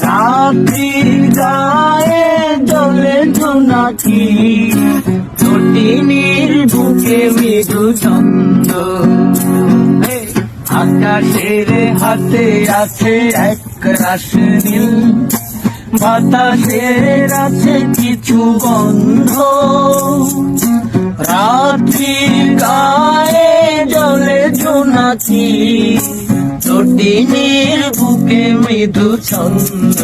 রাত্রি গায়ে জ্বলে জোনাকি, তটিনীর বুকে মৃদু ছন্দ। আকাশের হাতে আছে এক রাশি নীল, বাতাসের আছে কিছু গন্ধ। রাত্রি গায়ে জ্বলে জোনাকি, তটিনীর বুকে মৃদু ছন্দ।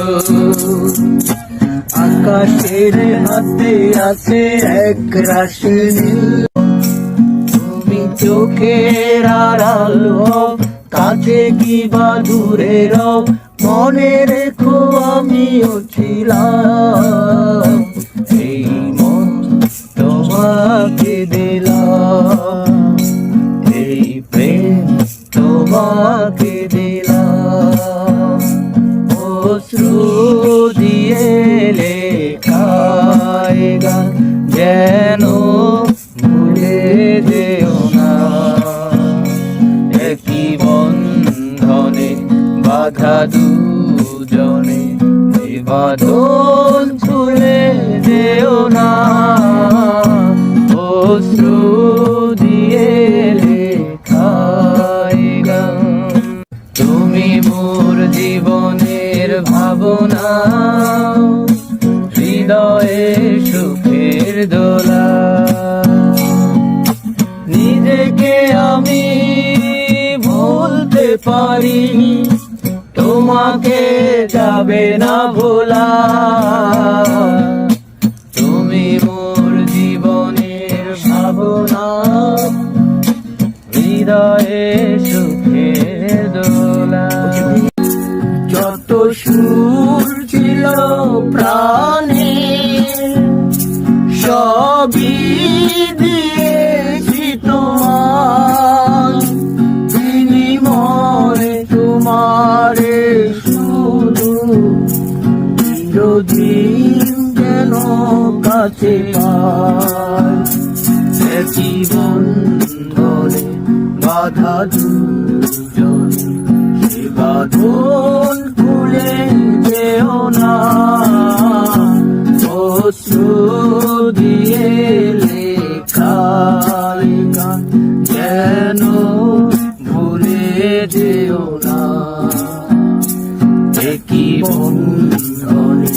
আকাশের হাতে আছে এক রাশি নীল। তুমি চোখের আড়াল হও, কাছে কি বা দূরে রও, মনে রেখো আমিও ছিলাম। এই মন তোমাকে দিলাম, এই প্রেম তোমাকে দিলাম। অশ্রু দিয়ে লেখায় গান, যেন ভুলে যেও না। একই বন্ধনে বাধা দুজনে, এই বাঁধন খুলে যেও না। অশ্রু দিয়ে লেখায় গান, তুমি মোর জীবনের ভাবনা, হৃদয়ে সুখের দোলা। নিজেকে আমি ভুলতে পারি, তোমাকে যাবে না ভোলা। তুমি মোর জীবনের ভাবনা, হৃদয়ে সুখের দোলা। যত সুর ছিল প্রাণে, সবই দিয়েছি তোমায়। বিনিময়ে তোমারে শুধু চিরদিন যেন কাছে পাই। একই বন্ধনে বাধা দুজনে, সে বাঁধন খুলে যেও না। অশ্রু দিয়ে লেখায় গান, যেন ভুলে যেও না। একই